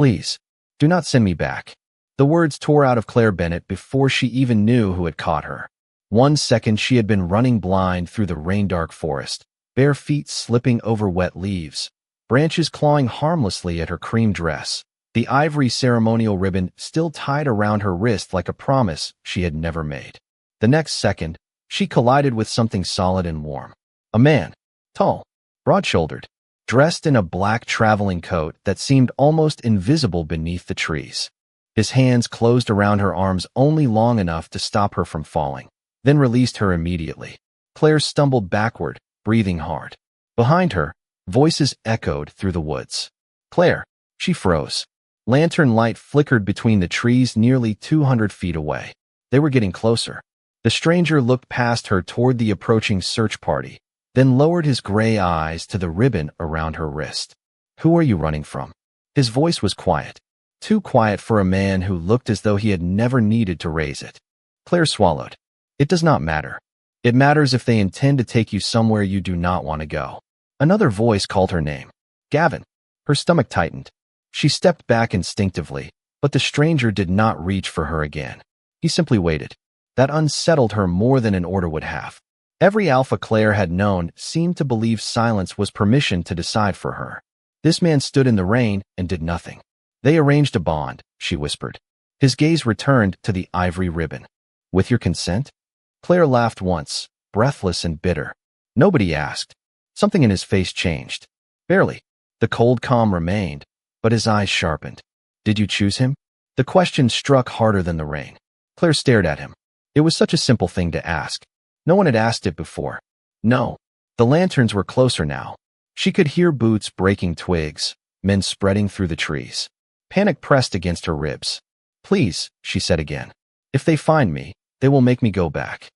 Please, do not send me back. The words tore out of Claire Bennett before she even knew who had caught her. 1 second she had been running blind through the rain-dark forest, bare feet slipping over wet leaves, branches clawing harmlessly at her cream dress, the ivory ceremonial ribbon still tied around her wrist like a promise she had never made. The next second, she collided with something solid and warm. A man, tall, broad-shouldered, dressed in a black traveling coat that seemed almost invisible beneath the trees. His hands closed around her arms only long enough to stop her from falling, then released her immediately. Claire stumbled backward, breathing hard. Behind her, voices echoed through the woods. Claire, she froze. Lantern light flickered between the trees nearly 200 feet away. They were getting closer. The stranger looked past her toward the approaching search party, then lowered his gray eyes to the ribbon around her wrist. Who are you running from? His voice was quiet. Too quiet for a man who looked as though he had never needed to raise it. Claire swallowed. It does not matter. It matters if they intend to take you somewhere you do not want to go. Another voice called her name. Gavin. Her stomach tightened. She stepped back instinctively, but the stranger did not reach for her again. He simply waited. That unsettled her more than an order would have. Every alpha Claire had known seemed to believe silence was permission to decide for her. This man stood in the rain and did nothing. They arranged a bond, she whispered. His gaze returned to the ivory ribbon. With your consent? Claire laughed once, breathless and bitter. Nobody asked. Something in his face changed. Barely. The cold calm remained, but his eyes sharpened. Did you choose him? The question struck harder than the rain. Claire stared at him. It was such a simple thing to ask. No one had asked it before. No. The lanterns were closer now. She could hear boots breaking twigs, men spreading through the trees. Panic pressed against her ribs. Please, she said again. If they find me, they will make me go back.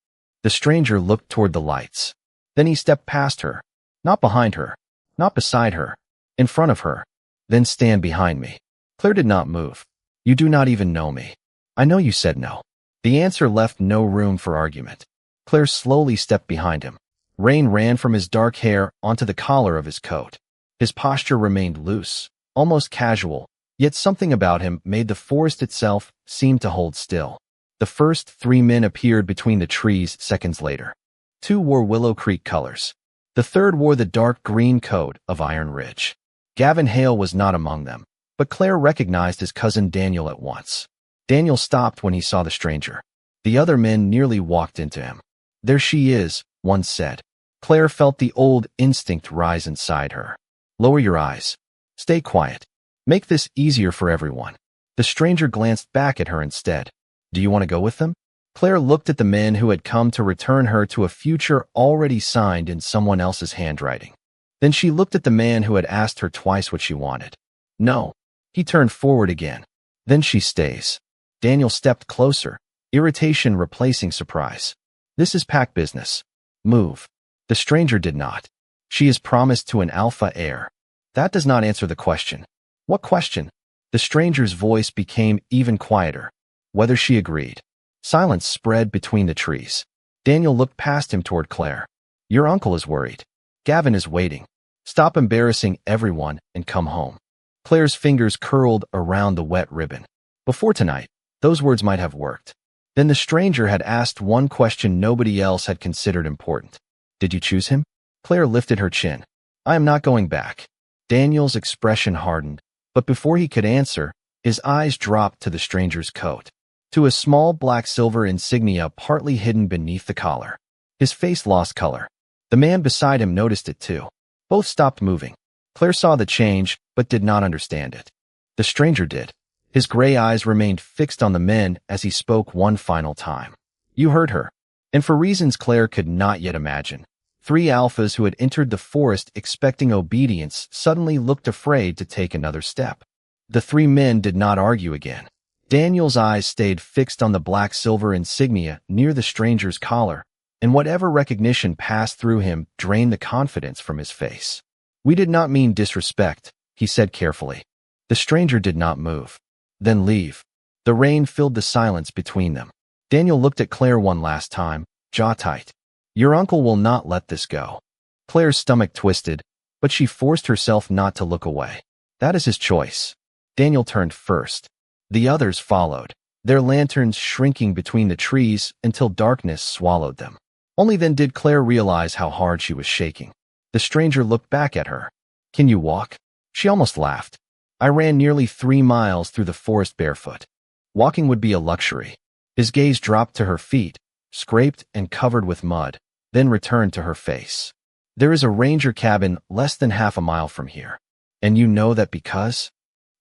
The stranger looked toward the lights. Then he stepped past her. Not behind her. Not beside her. In front of her. Then stand behind me. Claire did not move. You do not even know me. I know you said no. The answer left no room for argument. Claire slowly stepped behind him. Rain ran from his dark hair onto the collar of his coat. His posture remained loose, almost casual, yet something about him made the forest itself seem to hold still. The first 3 men appeared between the trees seconds later. 2 wore Willow Creek colors. The third wore the dark green coat of Iron Ridge. Gavin Hale was not among them, but Claire recognized his cousin Daniel at once. Daniel stopped when he saw the stranger. The other men nearly walked into him. There she is, one said. Claire felt the old instinct rise inside her. Lower your eyes. Stay quiet. Make this easier for everyone. The stranger glanced back at her instead. Do you want to go with them? Claire looked at the men who had come to return her to a future already signed in someone else's handwriting. Then she looked at the man who had asked her twice what she wanted. No. He turned forward again. Then she stays. Daniel stepped closer, irritation replacing surprise. This is pack business. Move. The stranger did not. She is promised to an alpha heir. That does not answer the question. What question? The stranger's voice became even quieter. Whether she agreed. Silence spread between the trees. Daniel looked past him toward Claire. Your uncle is worried. Gavin is waiting. Stop embarrassing everyone and come home. Claire's fingers curled around the wet ribbon. Before tonight, those words might have worked. Then the stranger had asked one question nobody else had considered important. Did you choose him? Claire lifted her chin. I am not going back. Daniel's expression hardened, but before he could answer, his eyes dropped to the stranger's coat, to a small black-silver insignia partly hidden beneath the collar. His face lost color. The man beside him noticed it too. Both stopped moving. Claire saw the change, but did not understand it. The stranger did. His gray eyes remained fixed on the men as he spoke one final time. You heard her. And for reasons Claire could not yet imagine, 3 alphas who had entered the forest expecting obedience suddenly looked afraid to take another step. The 3 men did not argue again. Daniel's eyes stayed fixed on the black-silver insignia near the stranger's collar, and whatever recognition passed through him drained the confidence from his face. We did not mean disrespect, he said carefully. The stranger did not move. Then leave. The rain filled the silence between them. Daniel looked at Claire one last time, jaw tight. Your uncle will not let this go. Claire's stomach twisted, but she forced herself not to look away. That is his choice. Daniel turned first. The others followed, their lanterns shrinking between the trees until darkness swallowed them. Only then did Claire realize how hard she was shaking. The stranger looked back at her. "Can you walk?" She almost laughed. "I ran nearly 3 miles through the forest barefoot. Walking would be a luxury." His gaze dropped to her feet, scraped and covered with mud, then returned to her face. "There is a ranger cabin less than half a mile from here. And you know that because?"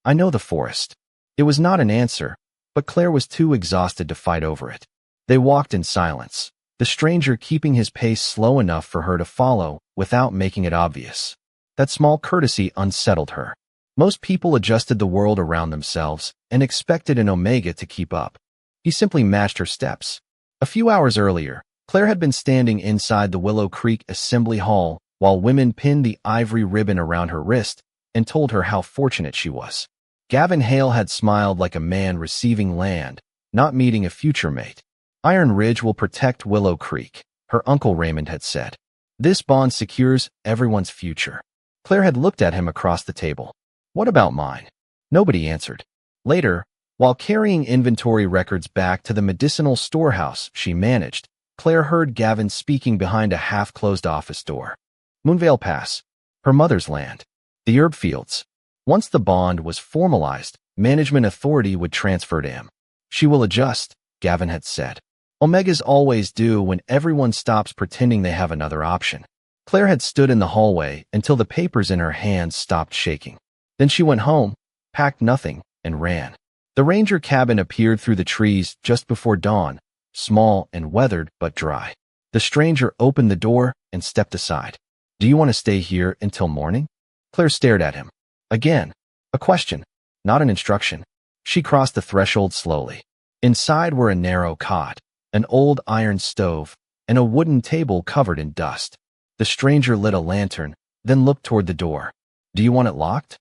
"I know the forest." It was not an answer, but Claire was too exhausted to fight over it. They walked in silence, the stranger keeping his pace slow enough for her to follow without making it obvious. That small courtesy unsettled her. Most people adjusted the world around themselves and expected an Omega to keep up. He simply matched her steps. A few hours earlier, Claire had been standing inside the Willow Creek Assembly Hall while women pinned the ivory ribbon around her wrist and told her how fortunate she was. Gavin Hale had smiled like a man receiving land, not meeting a future mate. "Iron Ridge will protect Willow Creek," her uncle Raymond had said. "This bond secures everyone's future." Claire had looked at him across the table. "What about mine?" Nobody answered. Later, while carrying inventory records back to the medicinal storehouse she managed, Claire heard Gavin speaking behind a half-closed office door. Moonvale Pass, her mother's land, the herb fields. Once the bond was formalized, management authority would transfer to him. "She will adjust," Gavin had said. "Omegas always do when everyone stops pretending they have another option." Claire had stood in the hallway until the papers in her hands stopped shaking. Then she went home, packed nothing, and ran. The ranger cabin appeared through the trees just before dawn, small and weathered but dry. The stranger opened the door and stepped aside. "Do you want to stay here until morning?" Claire stared at him. Again, a question, not an instruction. She crossed the threshold slowly. Inside were a narrow cot, an old iron stove, and a wooden table covered in dust. The stranger lit a lantern, then looked toward the door. "Do you want it locked?"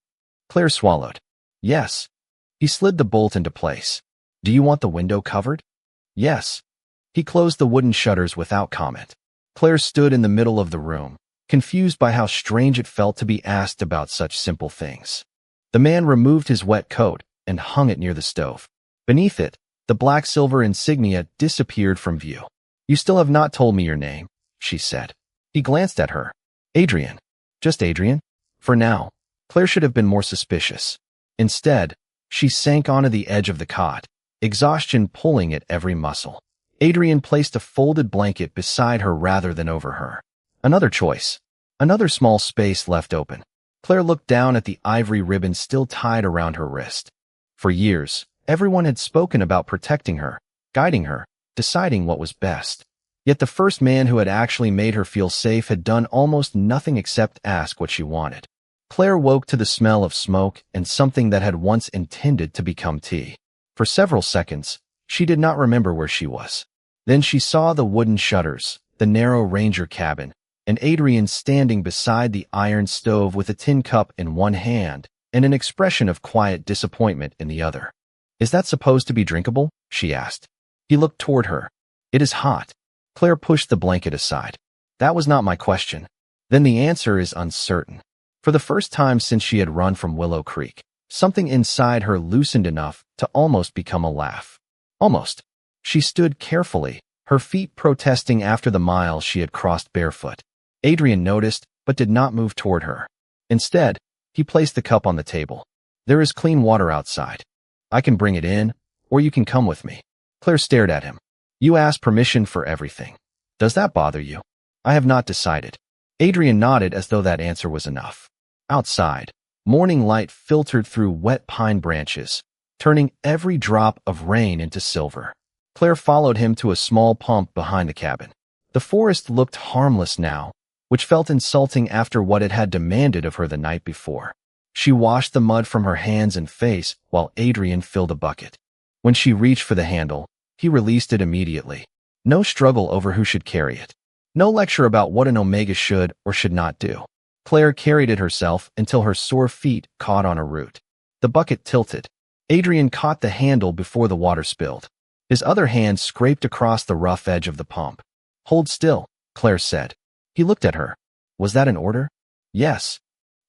Claire swallowed. "Yes." He slid the bolt into place. "Do you want the window covered?" "Yes." He closed the wooden shutters without comment. Claire stood in the middle of the room, confused by how strange it felt to be asked about such simple things. The man removed his wet coat and hung it near the stove. Beneath it, the black-silver insignia disappeared from view. "You still have not told me your name," she said. He glanced at her. "Adrian." "Just Adrian?" For now. Claire should have been more suspicious. Instead, she sank onto the edge of the cot, exhaustion pulling at every muscle. Adrian placed a folded blanket beside her rather than over her. Another choice. Another small space left open. Claire looked down at the ivory ribbon still tied around her wrist. For years, everyone had spoken about protecting her, guiding her, deciding what was best. Yet the first man who had actually made her feel safe had done almost nothing except ask what she wanted. Claire woke to the smell of smoke and something that had once intended to become tea. For several seconds, she did not remember where she was. Then she saw the wooden shutters, the narrow ranger cabin, and Adrian standing beside the iron stove with a tin cup in one hand and an expression of quiet disappointment in the other. "Is that supposed to be drinkable?" she asked. He looked toward her. "It is hot." Claire pushed the blanket aside. "That was not my question." "Then the answer is uncertain." For the first time since she had run from Willow Creek, something inside her loosened enough to almost become a laugh. Almost. She stood carefully, her feet protesting after the miles she had crossed barefoot. Adrian noticed, but did not move toward her. Instead, he placed the cup on the table. "There is clean water outside. I can bring it in, or you can come with me." Claire stared at him. "You ask permission for everything. Does that bother you?" "I have not decided." Adrian nodded as though that answer was enough. Outside, morning light filtered through wet pine branches, turning every drop of rain into silver. Claire followed him to a small pump behind the cabin. The forest looked harmless now, which felt insulting after what it had demanded of her the night before. She washed the mud from her hands and face while Adrian filled a bucket. When she reached for the handle, he released it immediately. No struggle over who should carry it. No lecture about what an Omega should or should not do. Claire carried it herself until her sore feet caught on a root. The bucket tilted. Adrian caught the handle before the water spilled. His other hand scraped across the rough edge of the pump. "Hold still," Claire said. He looked at her. Was that an order? Yes.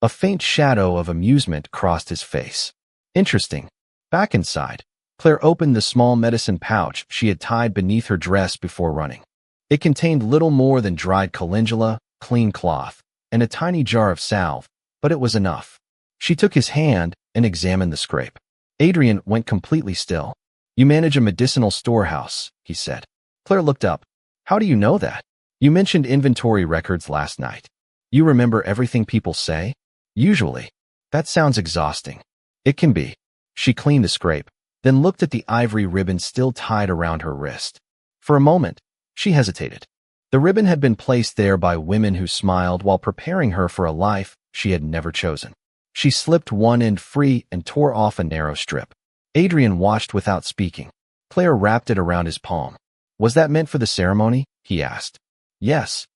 A faint shadow of amusement crossed his face. Interesting. Back inside, Claire opened the small medicine pouch she had tied beneath her dress before running. It contained little more than dried calendula, clean cloth, and a tiny jar of salve, but it was enough. She took his hand and examined the scrape. Adrian went completely still. "You manage a medicinal storehouse," he said. Claire looked up. "How do you know that? You mentioned inventory records last night. You remember everything people say?" "Usually." "That sounds exhausting." "It can be." She cleaned the scrape, then looked at the ivory ribbon still tied around her wrist. For a moment, she hesitated. The ribbon had been placed there by women who smiled while preparing her for a life she had never chosen. She slipped one end free and tore off a narrow strip. Adrian watched without speaking. Claire wrapped it around his palm. "Was that meant for the ceremony?" he asked. "Yes.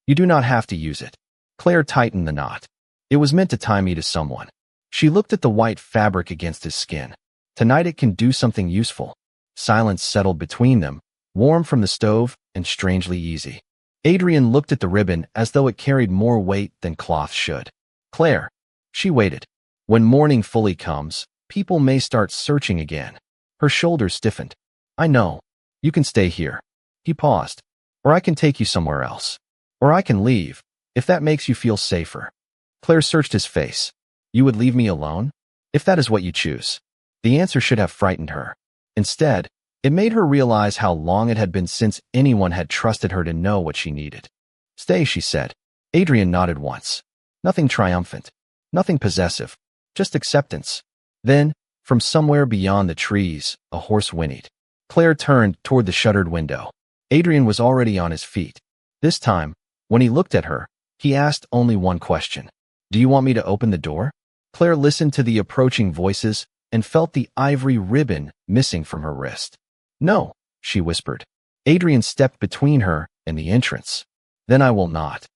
You do not have to use it." Claire tightened the knot. "It was meant to tie me to someone." She looked at the white fabric against his skin. "Tonight it can do something useful." Silence settled between them, warm from the stove and strangely easy. Adrian looked at the ribbon as though it carried more weight than cloth should. "Claire." She waited. "When morning fully comes, people may start searching again." Her shoulders stiffened. "I know. You can stay here." He paused. "Or I can take you somewhere else. Or I can leave, if that makes you feel safer." Claire searched his face. "You would leave me alone? If that is what you choose." The answer should have frightened her. Instead, it made her realize how long it had been since anyone had trusted her to know what she needed. "Stay," she said. Adrian nodded once. Nothing triumphant. Nothing possessive. Just acceptance. Then, from somewhere beyond the trees, a horse whinnied. Claire turned toward the shuttered window. Adrian was already on his feet. This time, when he looked at her, he asked only one question. "Do you want me to open the door?" Claire listened to the approaching voices and felt the ivory ribbon missing from her wrist. "No," she whispered. Adrian stepped between her and the entrance. "Then I will not."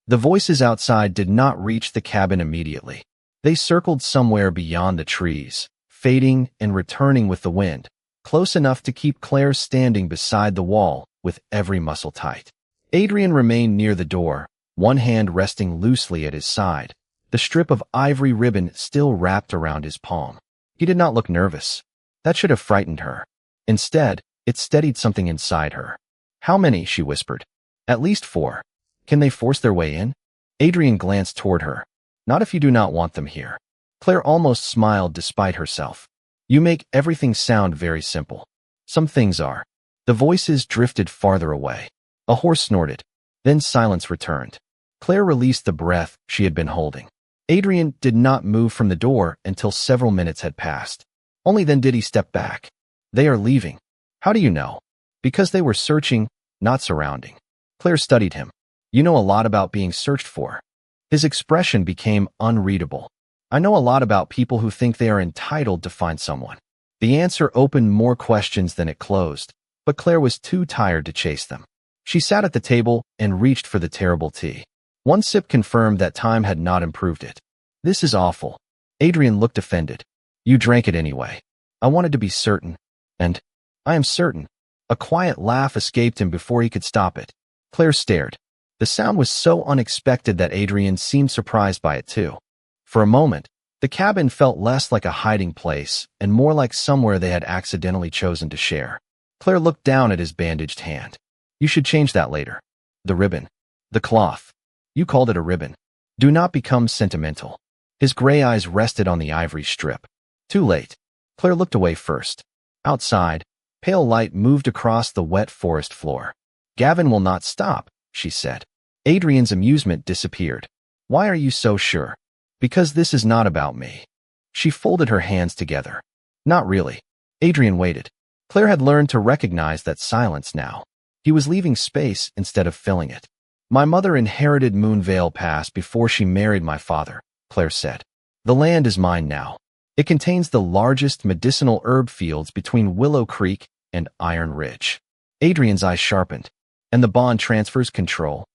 The voices outside did not reach the cabin immediately. They circled somewhere beyond the trees, fading and returning with the wind, close enough to keep Claire standing beside the wall with every muscle tight. Adrian remained near the door, one hand resting loosely at his side, the strip of ivory ribbon still wrapped around his palm. He did not look nervous. That should have frightened her. Instead, it steadied something inside her. "How many?" she whispered. "At least 4. Can they force their way in?" Adrian glanced toward her. "Not if you do not want them here." Claire almost smiled despite herself. "You make everything sound very simple." "Some things are." The voices drifted farther away. A horse snorted. Then silence returned. Claire released the breath she had been holding. Adrian did not move from the door until several minutes had passed. Only then did he step back. "They are leaving." "How do you know?" "Because they were searching, not surrounding." Claire studied him. "You know a lot about being searched for." His expression became unreadable. "I know a lot about people who think they are entitled to find someone." The answer opened more questions than it closed, but Claire was too tired to chase them. She sat at the table and reached for the terrible tea. One sip confirmed that time had not improved it. "This is awful." Adrian looked offended. "You drank it anyway." "I wanted to be certain." "And I am certain." A quiet laugh escaped him before he could stop it. Claire stared. The sound was so unexpected that Adrian seemed surprised by it too. For a moment, the cabin felt less like a hiding place and more like somewhere they had accidentally chosen to share. Claire looked down at his bandaged hand. "You should change that later." "The ribbon." "The cloth." "You called it a ribbon." "Do not become sentimental." His gray eyes rested on the ivory strip. "Too late." Claire looked away first. Outside, pale light moved across the wet forest floor. "Gavin will not stop," she said. Adrian's amusement disappeared. "Why are you so sure?" "Because this is not about me." She folded her hands together. "Not really." Adrian waited. Claire had learned to recognize that silence now. He was leaving space instead of filling it. "My mother inherited Moonvale Pass before she married my father," Claire said. "The land is mine now. It contains the largest medicinal herb fields between Willow Creek and Iron Ridge." Adrian's eyes sharpened. "And the bond transfers control?"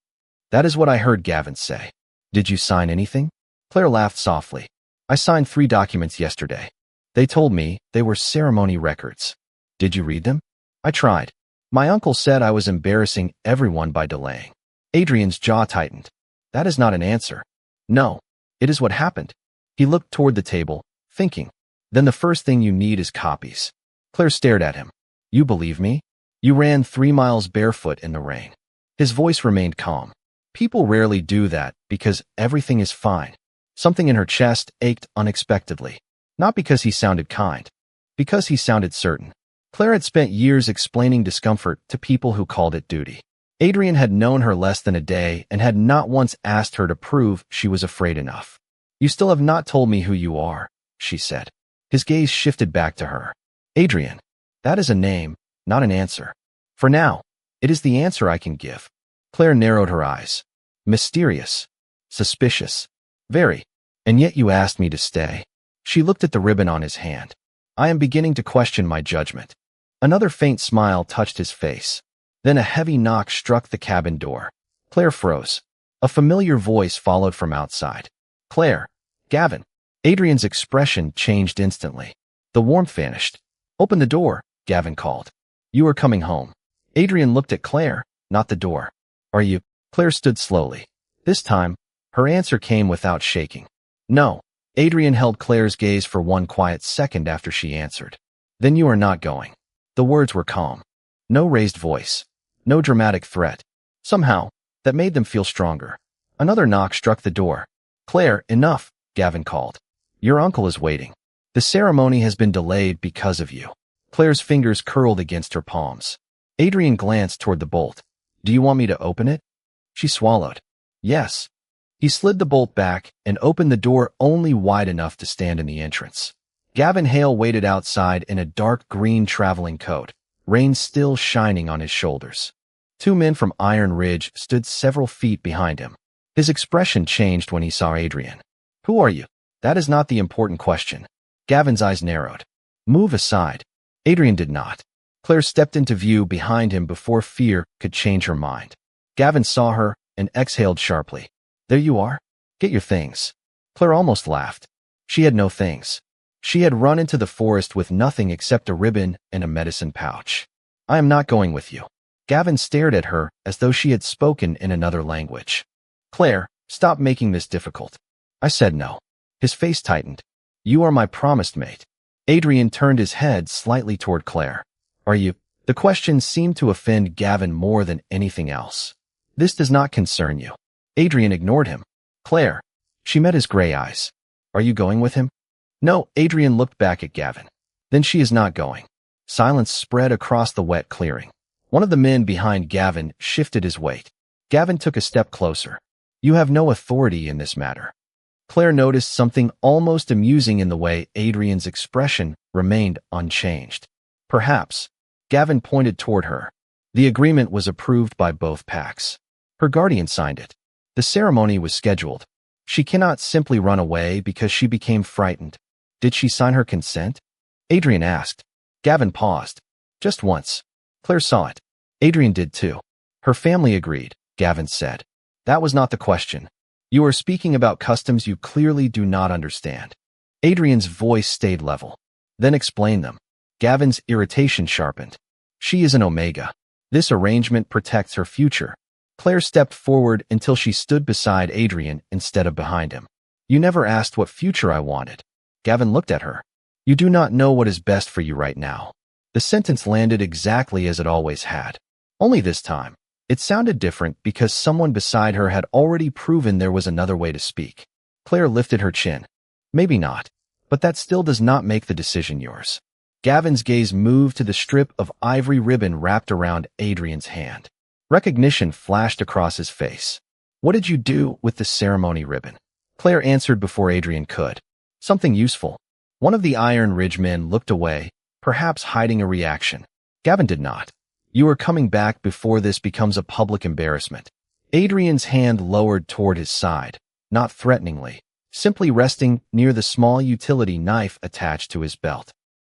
"That is what I heard Gavin say." "Did you sign anything?" Claire laughed softly. "I signed 3 documents yesterday. They told me they were ceremony records." "Did you read them?" "I tried. My uncle said I was embarrassing everyone by delaying." Adrian's jaw tightened. "That is not an answer." "No, it is what happened." He looked toward the table, thinking. Then the first thing you need is copies. Claire stared at him. You believe me? You ran 3 miles barefoot in the rain. His voice remained calm. People rarely do that because everything is fine. Something in her chest ached unexpectedly. Not because he sounded kind. Because he sounded certain. Claire had spent years explaining discomfort to people who called it duty. Adrian had known her less than a day and had not once asked her to prove she was afraid enough. You still have not told me who you are, she said. His gaze shifted back to her. Adrian, that is a name, not an answer. For now, it is the answer I can give. Claire narrowed her eyes. Mysterious. Suspicious. Very. And yet you asked me to stay. She looked at the ribbon on his hand. I am beginning to question my judgment. Another faint smile touched his face. Then a heavy knock struck the cabin door. Claire froze. A familiar voice followed from outside. Claire. Gavin. Adrian's expression changed instantly. The warmth vanished. Open the door, Gavin called. You are coming home. Adrian looked at Claire, not the door. Are you? Claire stood slowly. This time, her answer came without shaking. No. Adrian held Claire's gaze for one quiet second after she answered. Then you are not going. The words were calm. No raised voice. No dramatic threat. Somehow, that made them feel stronger. Another knock struck the door. Claire, enough, Gavin called. Your uncle is waiting. The ceremony has been delayed because of you. Claire's fingers curled against her palms. Adrian glanced toward the bolt. Do you want me to open it? She swallowed. Yes. He slid the bolt back and opened the door only wide enough to stand in the entrance. Gavin Hale waited outside in a dark green traveling coat, rain still shining on his shoulders. 2 men from Iron Ridge stood several feet behind him. His expression changed when he saw Adrian. Who are you? That is not the important question. Gavin's eyes narrowed. Move aside. Adrian did not. Claire stepped into view behind him before fear could change her mind. Gavin saw her and exhaled sharply. There you are. Get your things. Claire almost laughed. She had no things. She had run into the forest with nothing except a ribbon and a medicine pouch. I am not going with you. Gavin stared at her as though she had spoken in another language. Claire, stop making this difficult. I said no. His face tightened. You are my promised mate. Adrian turned his head slightly toward Claire. Are you? The question seemed to offend Gavin more than anything else. This does not concern you. Adrian ignored him. Claire. She met his gray eyes. Are you going with him? No, Adrian looked back at Gavin. Then she is not going. Silence spread across the wet clearing. One of the men behind Gavin shifted his weight. Gavin took a step closer. You have no authority in this matter. Claire noticed something almost amusing in the way Adrian's expression remained unchanged. Perhaps. Gavin pointed toward her. The agreement was approved by both packs. Her guardian signed it. The ceremony was scheduled. She cannot simply run away because she became frightened. Did she sign her consent? Adrian asked. Gavin paused. Just once. Claire saw it. Adrian did too. Her family agreed, Gavin said. That was not the question. You are speaking about customs you clearly do not understand. Adrian's voice stayed level. Then explain them. Gavin's irritation sharpened. She is an Omega. This arrangement protects her future. Claire stepped forward until she stood beside Adrian instead of behind him. You never asked what future I wanted. Gavin looked at her. You do not know what is best for you right now. The sentence landed exactly as it always had. Only this time, it sounded different because someone beside her had already proven there was another way to speak. Claire lifted her chin. Maybe not, but that still does not make the decision yours. Gavin's gaze moved to the strip of ivory ribbon wrapped around Adrian's hand. Recognition flashed across his face. What did you do with the ceremony ribbon? Claire answered before Adrian could. Something useful. One of the Iron Ridge men looked away, perhaps hiding a reaction. Gavin did not. You are coming back before this becomes a public embarrassment. Adrian's hand lowered toward his side, not threateningly, simply resting near the small utility knife attached to his belt.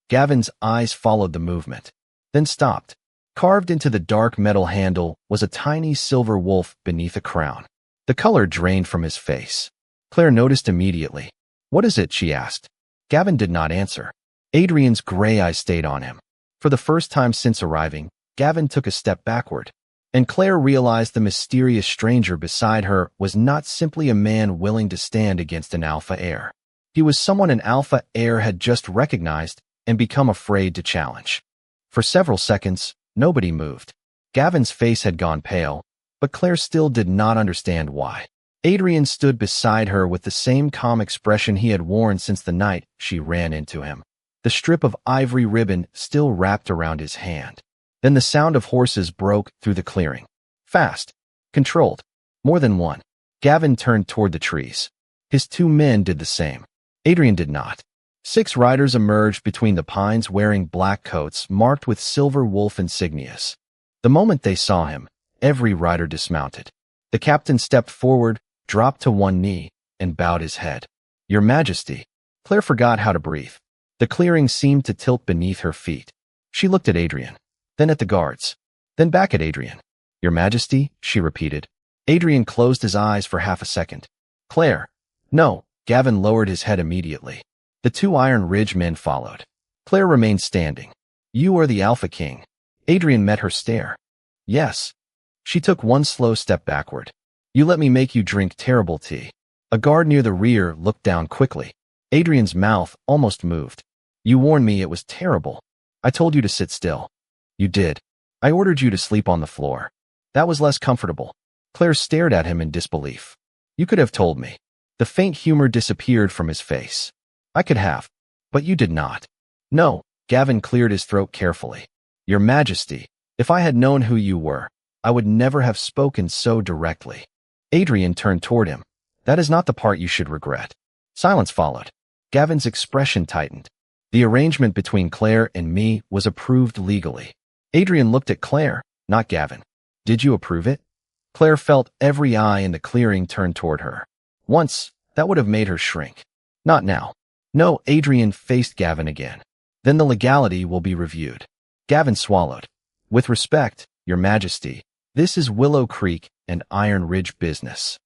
Gavin's eyes followed the movement, then stopped. Carved into the dark metal handle was a tiny silver wolf beneath a crown. The color drained from his face. Claire noticed immediately. What is it? She asked. Gavin did not answer. Adrian's gray eyes stayed on him. For the first time since arriving, Gavin took a step backward, and Claire realized the mysterious stranger beside her was not simply a man willing to stand against an alpha heir. He was someone an alpha heir had just recognized and become afraid to challenge. For several seconds, nobody moved. Gavin's face had gone pale, but Claire still did not understand why. Adrian stood beside her with the same calm expression he had worn since the night she ran into him. The strip of ivory ribbon still wrapped around his hand. Then the sound of horses broke through the clearing. Fast. Controlled. More than one. Gavin turned toward the trees. His 2 men did the same. Adrian did not. 6 riders emerged between the pines wearing black coats marked with silver wolf insignias. The moment they saw him, every rider dismounted. The captain stepped forward, dropped to one knee, and bowed his head. "Your Majesty." Claire forgot how to breathe. The clearing seemed to tilt beneath her feet. She looked at Adrian, then at the guards, then back at Adrian. "Your Majesty," she repeated. Adrian closed his eyes for half a second. "Claire." "No." Gavin lowered his head immediately. The 2 Iron Ridge men followed. Claire remained standing. "You are the Alpha King." Adrian met her stare. "Yes." She took one slow step backward. "You let me make you drink terrible tea." A guard near the rear looked down quickly. Adrian's mouth almost moved. "You warned me it was terrible. I told you to sit still." "You did. I ordered you to sleep on the floor. That was less comfortable." Claire stared at him in disbelief. "You could have told me." The faint humor disappeared from his face. "I could have, but you did not." "No." Gavin cleared his throat carefully. "Your Majesty, if I had known who you were, I would never have spoken so directly." Adrian turned toward him. "That is not the part you should regret." Silence followed. Gavin's expression tightened. "The arrangement between Claire and me was approved legally." Adrian looked at Claire, not Gavin. "Did you approve it?" Claire felt every eye in the clearing turn toward her. Once, that would have made her shrink. Not now. "No." Adrian faced Gavin again. "Then the legality will be reviewed." Gavin swallowed. "With respect, Your Majesty, this is Willow Creek and Iron Ridge business."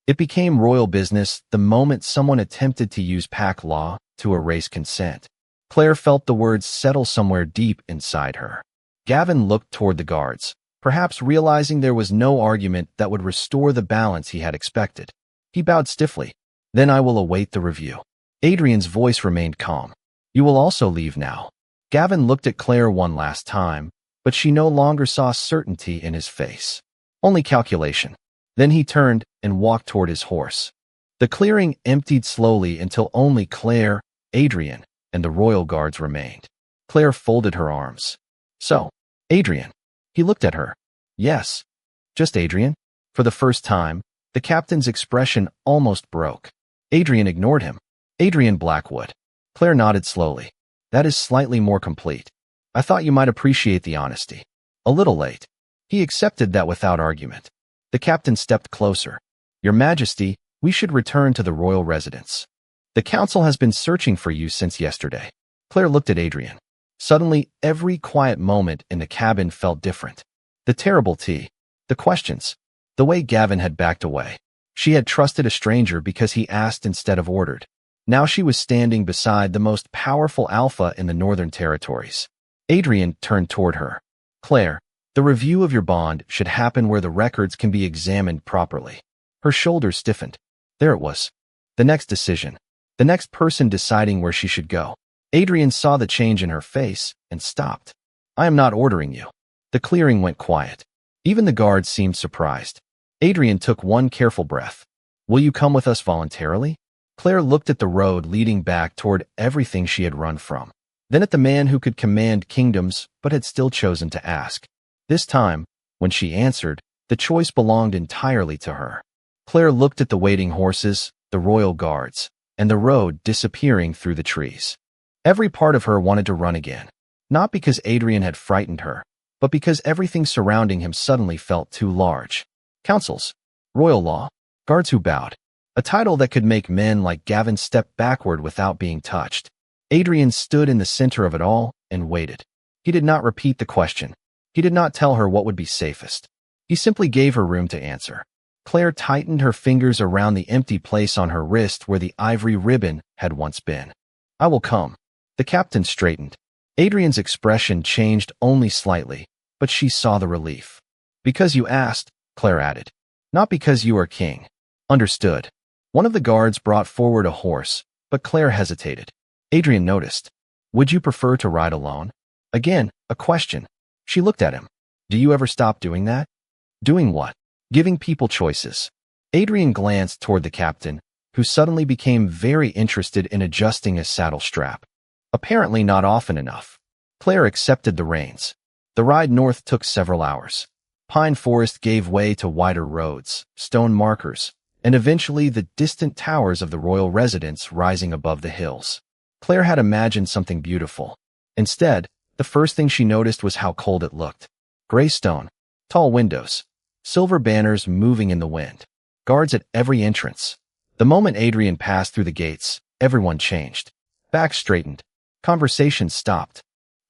It became royal business the moment someone attempted to use pack law to erase consent. Claire felt the words settle somewhere deep inside her. Gavin looked toward the guards, perhaps realizing there was no argument that would restore the balance he had expected. He bowed stiffly. "Then I will await the review." Adrian's voice remained calm. "You will also leave now." Gavin looked at Claire one last time, but she no longer saw certainty in his face. Only calculation. Then he turned and walked toward his horse. The clearing emptied slowly until only Claire, Adrian, and the royal guards remained. Claire folded her arms. "So, Adrian." He looked at her. "Yes." "Just Adrian?" For the first time, the captain's expression almost broke. Adrian ignored him. "Adrian Blackwood." Claire nodded slowly. "That is slightly more complete. I thought you might appreciate the honesty." "A little late." He accepted that without argument. The captain stepped closer. "Your Majesty, we should return to the royal residence. The council has been searching for you since yesterday." Claire looked at Adrian. Suddenly, every quiet moment in the cabin felt different. The terrible tea, the questions, the way Gavin had backed away. She had trusted a stranger because he asked instead of ordered. Now she was standing beside the most powerful alpha in the Northern Territories. Adrian turned toward her. "Claire, the review of your bond should happen where the records can be examined properly." Her shoulders stiffened. There it was. The next decision. The next person deciding where she should go. Adrian saw the change in her face and stopped. "I am not ordering you." The clearing went quiet. Even the guards seemed surprised. Adrian took one careful breath. "Will you come with us voluntarily?" Claire looked at the road leading back toward everything she had run from, then at the man who could command kingdoms but had still chosen to ask. This time, when she answered, the choice belonged entirely to her. Claire looked at the waiting horses, the royal guards, and the road disappearing through the trees. Every part of her wanted to run again, not because Adrian had frightened her, but because everything surrounding him suddenly felt too large. Councils, royal law, guards who bowed, a title that could make men like Gavin step backward without being touched. Adrian stood in the center of it all and waited. He did not repeat the question. He did not tell her what would be safest. He simply gave her room to answer. Claire tightened her fingers around the empty place on her wrist where the ivory ribbon had once been. "I will come." The captain straightened. Adrian's expression changed only slightly, but she saw the relief. "Because you asked," Claire added. "Not because you are king." "Understood." One of the guards brought forward a horse, but Claire hesitated. Adrian noticed. Would you prefer to ride alone? Again, a question. She looked at him. Do you ever stop doing that? Doing what? Giving people choices. Adrian glanced toward the captain, who suddenly became very interested in adjusting his saddle strap. Apparently not often enough. Claire accepted the reins. The ride north took several hours. Pine forest gave way to wider roads, stone markers, and eventually the distant towers of the royal residence rising above the hills. Claire had imagined something beautiful. Instead, the first thing she noticed was how cold it looked. Gray stone, tall windows, silver banners moving in the wind, guards at every entrance. The moment Adrian passed through the gates, everyone changed. Backs straightened. Conversations stopped.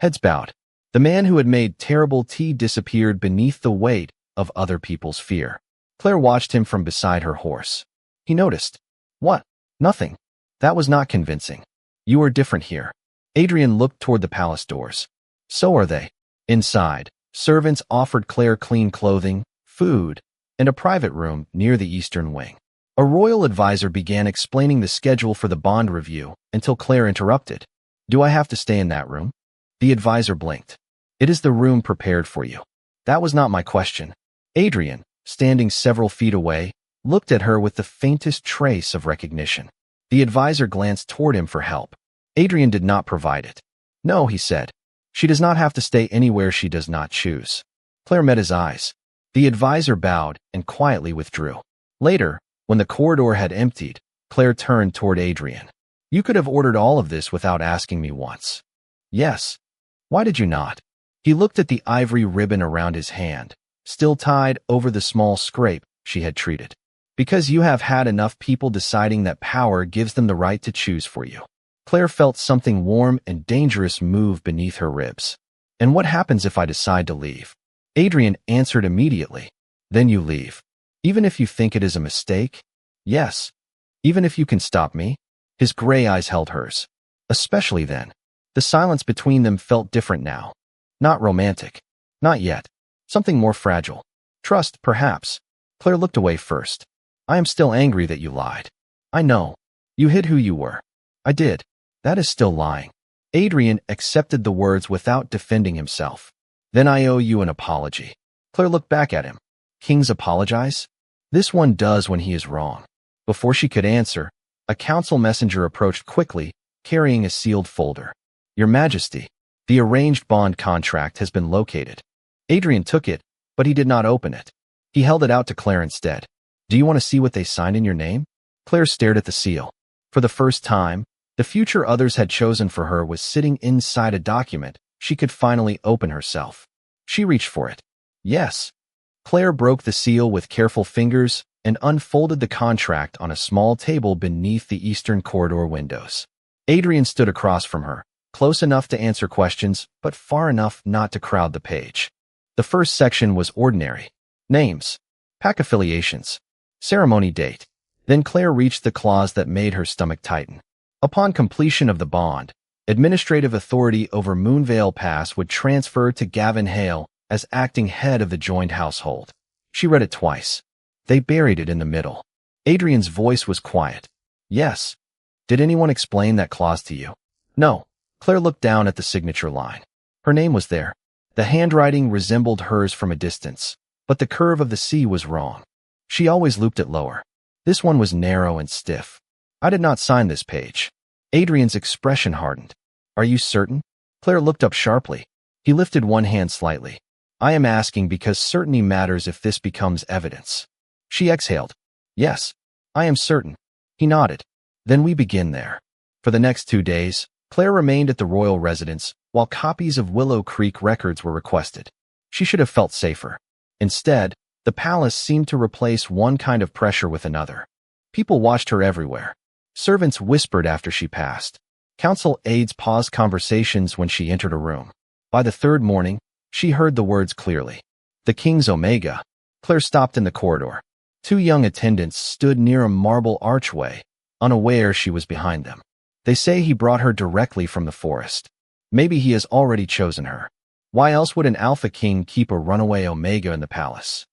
Heads bowed. The man who had made terrible tea disappeared beneath the weight of other people's fear. Claire watched him from beside her horse. He noticed. What? Nothing. That was not convincing. You are different here. Adrian looked toward the palace doors. So are they. Inside, servants offered Claire clean clothing, food, and a private room near the eastern wing. A royal advisor began explaining the schedule for the bond review until Claire interrupted. Do I have to stay in that room? The advisor blinked. It is the room prepared for you. That was not my question. Adrian, standing several feet away, looked at her with the faintest trace of recognition. The advisor glanced toward him for help. Adrian did not provide it. No, he said. She does not have to stay anywhere she does not choose. Claire met his eyes. The advisor bowed and quietly withdrew. Later, when the corridor had emptied, Claire turned toward Adrian. You could have ordered all of this without asking me once. Yes. Why did you not? He looked at the ivory ribbon around his hand, still tied over the small scrape she had treated. Because you have had enough people deciding that power gives them the right to choose for you. Claire felt something warm and dangerous move beneath her ribs. And what happens if I decide to leave? Adrian answered immediately. Then you leave. Even if you think it is a mistake? Yes. Even if you can stop me? His gray eyes held hers. Especially then. The silence between them felt different now. Not romantic. Not yet. Something more fragile. Trust, perhaps. Claire looked away first. I am still angry that you lied. I know. You hid who you were. I did. That is still lying. Adrian accepted the words without defending himself. Then I owe you an apology. Claire looked back at him. Kings apologize? This one does when he is wrong. Before she could answer, a council messenger approached quickly, carrying a sealed folder. Your Majesty, the arranged bond contract has been located. Adrian took it, but he did not open it. He held it out to Claire instead. Do you want to see what they signed in your name? Claire stared at the seal. For the first time, the future others had chosen for her was sitting inside a document she could finally open herself. She reached for it. Yes. Claire broke the seal with careful fingers and unfolded the contract on a small table beneath the eastern corridor windows. Adrian stood across from her, close enough to answer questions, but far enough not to crowd the page. The first section was ordinary. Names, pack affiliations, ceremony date. Then Claire reached the clause that made her stomach tighten. Upon completion of the bond, administrative authority over Moonvale Pass would transfer to Gavin Hale as acting head of the joined household. She read it twice. They buried it in the middle. Adrian's voice was quiet. Yes. Did anyone explain that clause to you? No. Claire looked down at the signature line. Her name was there. The handwriting resembled hers from a distance, but the curve of the C was wrong. She always looped it lower. This one was narrow and stiff. I did not sign this page. Adrian's expression hardened. Are you certain? Claire looked up sharply. He lifted one hand slightly. I am asking because certainty matters if this becomes evidence. She exhaled. Yes, I am certain. He nodded. Then we begin there. For the next 2 days, Claire remained at the royal residence while copies of Willow Creek records were requested. She should have felt safer. Instead, the palace seemed to replace one kind of pressure with another. People watched her everywhere. Servants whispered after she passed. Council aides paused conversations when she entered a room. By the third morning, she heard the words clearly. The King's Omega. Claire stopped in the corridor. 2 young attendants stood near a marble archway, unaware she was behind them. They say he brought her directly from the forest. Maybe he has already chosen her. Why else would an Alpha King keep a runaway Omega in the palace?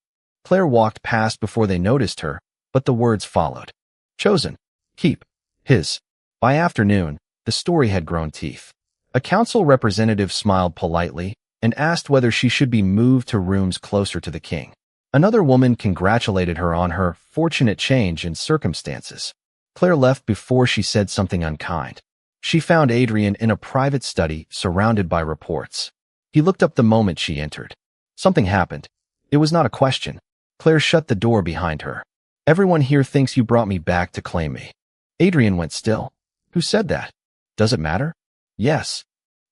Claire walked past before they noticed her, but the words followed. Chosen. Keep. His. By afternoon, the story had grown teeth. A council representative smiled politely and asked whether she should be moved to rooms closer to the king. Another woman congratulated her on her fortunate change in circumstances. Claire left before she said something unkind. She found Adrian in a private study surrounded by reports. He looked up the moment she entered. Something happened. It was not a question. Claire shut the door behind her. Everyone here thinks you brought me back to claim me. Adrian went still. Who said that? Does it matter? Yes.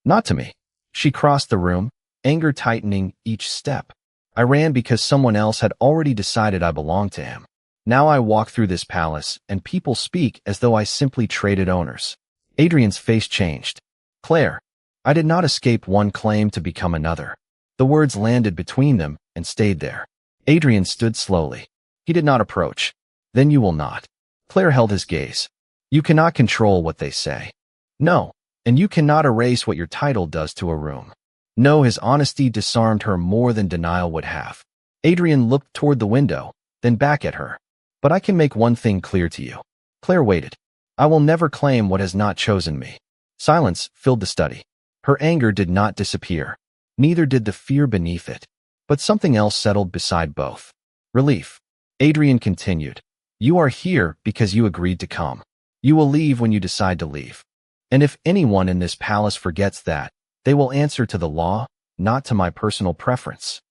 Not to me. She crossed the room, anger tightening each step. I ran because someone else had already decided I belonged to him. Now I walk through this palace, and people speak as though I simply traded owners. Adrian's face changed. Claire, I did not escape one claim to become another. The words landed between them and stayed there. Adrian stood slowly. He did not approach. Then you will not. Claire held his gaze. You cannot control what they say. No, and you cannot erase what your title does to a room. No, his honesty disarmed her more than denial would have. Adrian looked toward the window, then back at her. But I can make one thing clear to you. Claire waited. I will never claim what has not chosen me. Silence filled the study. Her anger did not disappear. Neither did the fear beneath it. But something else settled beside both. Relief. Adrian continued. You are here because you agreed to come. You will leave when you decide to leave. And if anyone in this palace forgets that, they will answer to the law, not to my personal preference.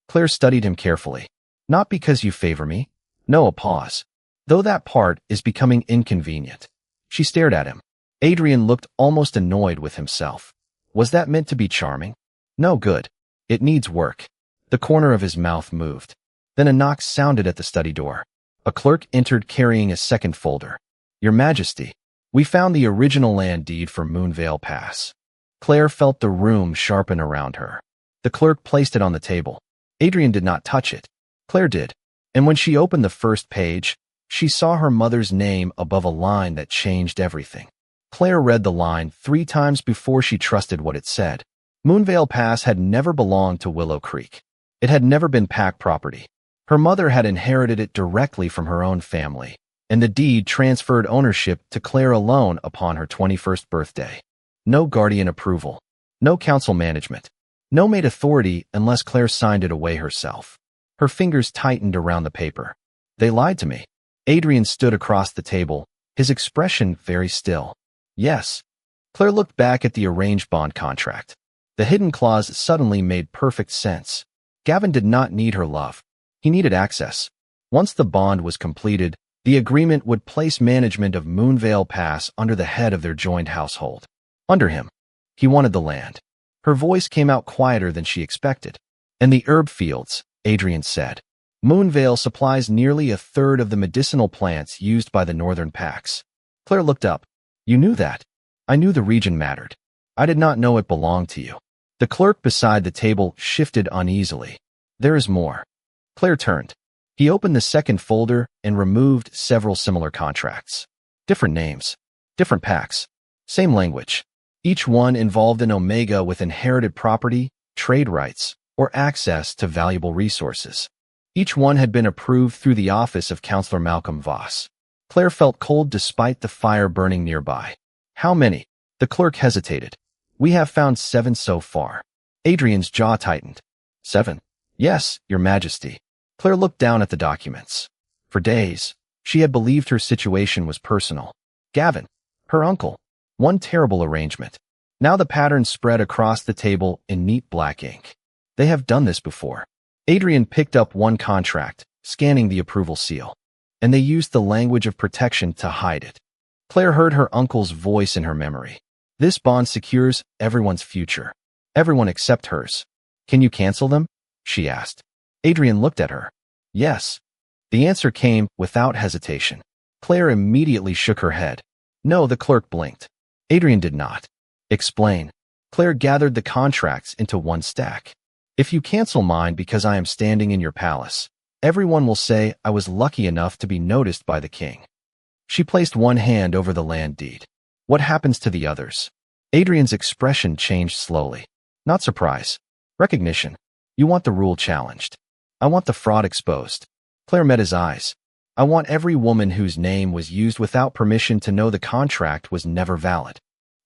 Claire studied him carefully. Not because you favor me. No, a pause. Though that part is becoming inconvenient. She stared at him. Adrian looked almost annoyed with himself. Was that meant to be charming? No good. It needs work. The corner of his mouth moved. Then a knock sounded at the study door. A clerk entered carrying a second folder. Your Majesty, we found the original land deed for Moonvale Pass. Claire felt the room sharpen around her. The clerk placed it on the table. Adrian did not touch it. Claire did. And when she opened the first page, she saw her mother's name above a line that changed everything. Claire read the line 3 times before she trusted what it said. Moonvale Pass had never belonged to Willow Creek. It had never been pack property. Her mother had inherited it directly from her own family, and the deed transferred ownership to Claire alone upon her 21st birthday. No guardian approval. No council management. No maid authority unless Claire signed it away herself. Her fingers tightened around the paper. They lied to me. Adrian stood across the table, his expression very still. Yes. Claire looked back at the arranged bond contract. The hidden clause suddenly made perfect sense. Gavin did not need her love. He needed access. Once the bond was completed, the agreement would place management of Moonvale Pass under the head of their joined household. Under him. He wanted the land. Her voice came out quieter than she expected. And the herb fields, Adrian said. Moonvale supplies nearly a third of the medicinal plants used by the northern packs. Claire looked up. You knew that. I knew the region mattered. I did not know it belonged to you. The clerk beside the table shifted uneasily. There is more. Claire turned. He opened the second folder and removed several similar contracts. Different names. Different packs. Same language. Each one involved an Omega with inherited property, trade rights, or access to valuable resources. Each one had been approved through the office of Counselor Malcolm Voss. Claire felt cold despite the fire burning nearby. How many? The clerk hesitated. We have found 7 so far. Adrian's jaw tightened. 7? Yes, Your Majesty. Claire looked down at the documents. For days, she had believed her situation was personal. Gavin, her uncle. One terrible arrangement. Now the pattern spread across the table in neat black ink. They have done this before. Adrian picked up one contract, scanning the approval seal. And they used the language of protection to hide it. Claire heard her uncle's voice in her memory. This bond secures everyone's future. Everyone except hers. Can you cancel them? She asked. Adrian looked at her. Yes. The answer came without hesitation. Claire immediately shook her head. No, the clerk blinked. Adrian did not. Explain. Claire gathered the contracts into one stack. If you cancel mine because I am standing in your palace, everyone will say I was lucky enough to be noticed by the king. She placed one hand over the land deed. What happens to the others? Adrian's expression changed slowly. Not surprise. Recognition. You want the rule challenged. I want the fraud exposed. Claire met his eyes. I want every woman whose name was used without permission to know the contract was never valid.